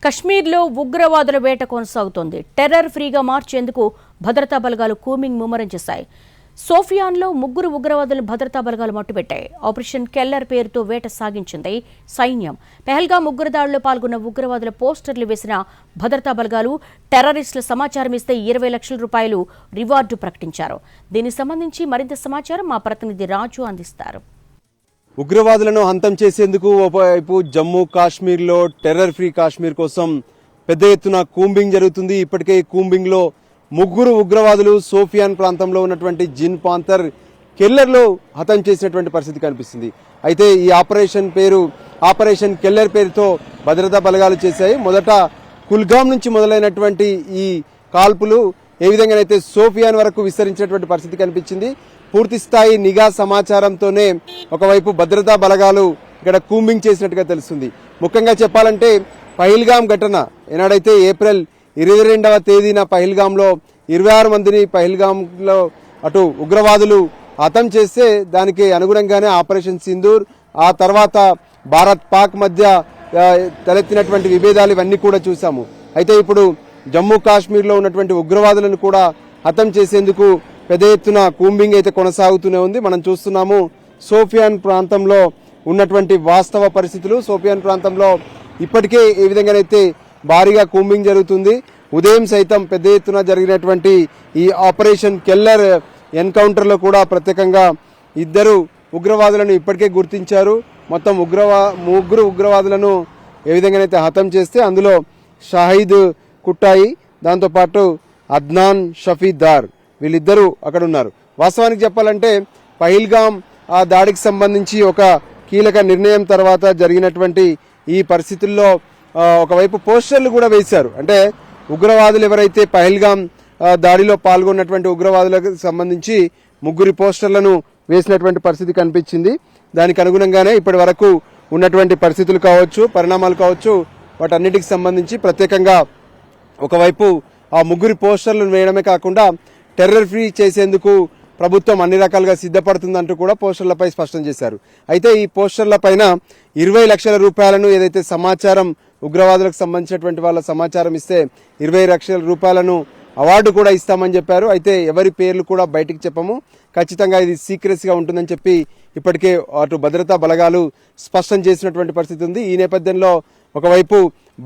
కశ్మీర్లో ఉగ్రవాదుల వేట కొనసాగుతోంది. టెర్రర్ ఫ్రీగా మార్చేందుకు భద్రతా బలగాలు కూంబింగ్ ముమ్మరం చేశాయి. సోఫియాన్లో 3 ఉగ్రవాదులను భద్రతా బలగాలు మట్టుపెట్టాయి. ఆపరేషన్ కెల్లర్ పేరుతో వేట సాగించింది సైన్యం. పెహల్గాం ఉగ్రదాడిలో పాల్గొన్న ఉగ్రవాదుల పోస్టర్లు వేసిన భద్రతా బలగాలు టెర్రరిస్టుల సమాచారం ఇస్తే 20 లక్షల రూపాయలు రివార్డు ప్రకటించారు. దీనికి సంబంధించి మరింత సమాచారం మా ప్రతినిధి రాజు అందిస్తారు. ఉగ్రవాదులను అంతం చేసేందుకు ఒకవైపు జమ్మూ కాశ్మీర్లో టెర్రర్ ఫ్రీ కాశ్మీర్ కోసం పెద్ద ఎత్తున కూంబింగ్ జరుగుతుంది. ఇప్పటికే కూంబింగ్ లో 3 ఉగ్రవాదులు సోఫియాన్ ప్రాంతంలో ఉన్నటువంటి జిన్ పాంతర్ కెల్లర్లో హతం చేసినటువంటి పరిస్థితి కనిపిస్తుంది. అయితే ఈ ఆపరేషన్ కెల్లర్ పేరుతో భద్రతా బలగాలు చేశాయి. మొదట కుల్గాం నుంచి మొదలైనటువంటి ఈ కాల్పులు ఏ విధంగానైతే సోఫియాన్ వరకు విస్తరించినటువంటి పరిస్థితి కనిపించింది. పూర్తి స్థాయి నిఘా సమాచారంతోనే ఒకవైపు భద్రతా బలగాలు ఇక్కడ కూంబింగ్ చేసినట్టుగా తెలుస్తుంది. ముఖ్యంగా చెప్పాలంటే పహల్గాం ఘటన ఏనాడైతే ఏప్రిల్ 22వ తేదీన పహల్గాంలో 26 మందిని పహల్గాంలో అటు ఉగ్రవాదులు హతం చేస్తే దానికి అనుగుణంగానే ఆపరేషన్ సింధూర్, ఆ తర్వాత భారత్ పాక్ మధ్య తలెత్తినటువంటి విభేదాలు ఇవన్నీ కూడా చూసాము. అయితే ఇప్పుడు జమ్మూ కాశ్మీర్లో ఉన్నటువంటి ఉగ్రవాదులను కూడా హతం చేసేందుకు పెద్ద ఎత్తున కూంబింగ్ అయితే కొనసాగుతూనే ఉంది. మనం చూస్తున్నాము సోఫియాన్ ప్రాంతంలో ఉన్నటువంటి వాస్తవ పరిస్థితులు. సోఫియాన్ ప్రాంతంలో ఇప్పటికే ఏ విధంగానైతే భారీగా కూంబింగ్ జరుగుతుంది. ఉదయం సైతం పెద్ద ఎత్తున జరిగినటువంటి ఈ ఆపరేషన్ కెల్లర్ ఎన్కౌంటర్లో కూడా ప్రత్యేకంగా 2 ఉగ్రవాదులను ఇప్పటికే గుర్తించారు. మొత్తం 3 ఉగ్రవాదులను ఏ విధంగానైతే హతం చేస్తే అందులో షాహిద్ కుట్టాయి, దాంతోపాటు అద్నాన్ షఫీదార్ వీళ్ళిద్దరూ అక్కడ ఉన్నారు. వాస్తవానికి చెప్పాలంటే పహల్గాం ఆ దాడికి సంబంధించి ఒక కీలక నిర్ణయం తర్వాత జరిగినటువంటి ఈ పరిస్థితుల్లో ఒకవైపు పోస్టర్లు కూడా వేశారు. అంటే ఉగ్రవాదులు ఎవరైతే పహల్గాం దాడిలో పాల్గొన్నటువంటి ఉగ్రవాదులకు సంబంధించి 3 పోస్టర్లను వేసినటువంటి పరిస్థితి కనిపించింది. దానికి అనుగుణంగానే ఇప్పటి వరకు ఉన్నటువంటి పరిస్థితులు కావచ్చు, పరిణామాలు కావచ్చు, వాటన్నిటికి సంబంధించి ప్రత్యేకంగా ఒకవైపు ఆ 3 పోస్టర్లను వేయడమే కాకుండా టెర్రర్ ఫ్రీ చేసేందుకు ప్రభుత్వం అన్ని రకాలుగా సిద్ధపడుతుందంటూ కూడా పోస్టర్లపై స్పష్టం చేశారు. అయితే ఈ పోస్టర్ల పైన 20 లక్షల రూపాయలను ఏదైతే సమాచారం ఉగ్రవాదులకు సంబంధించినటువంటి వాళ్ళ సమాచారం ఇస్తే 20 లక్షల రూపాయలను అవార్డు కూడా ఇస్తామని చెప్పారు. అయితే ఎవరి పేర్లు కూడా బయటికి చెప్పము, ఖచ్చితంగా ఇది సీక్రెట్స్గా ఉంటుందని చెప్పి ఇప్పటికే అటు భద్రతా బలగాలు స్పష్టం చేసినటువంటి పరిస్థితి ఉంది. ఈ నేపథ్యంలో ఒకవైపు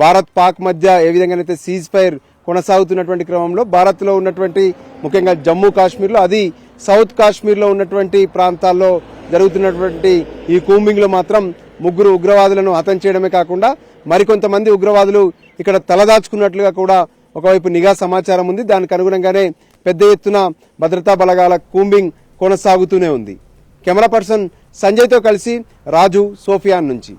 భారత్ పాక్ మధ్య ఏ విధంగానైతే సీజ్ ఫైర్ కొనసాగుతున్నటువంటి క్రమంలో భారత్లో ఉన్నటువంటి ముఖ్యంగా జమ్మూ కాశ్మీర్లో, అది సౌత్ కాశ్మీర్లో ఉన్నటువంటి ప్రాంతాల్లో జరుగుతున్నటువంటి ఈ కూంబింగ్లో మాత్రం 3 ఉగ్రవాదులను హతం చేయడమే కాకుండా మరికొంతమంది ఉగ్రవాదులు ఇక్కడ తలదాచుకున్నట్లుగా కూడా ఒకవైపు నిఘా సమాచారం ఉంది. దానికి అనుగుణంగానే పెద్ద ఎత్తున భద్రతా బలగాల కూంబింగ్ కొనసాగుతూనే ఉంది. కెమెరా పర్సన్ సంజయ్తో కలిసి రాజు, సోఫియాన్ నుంచి.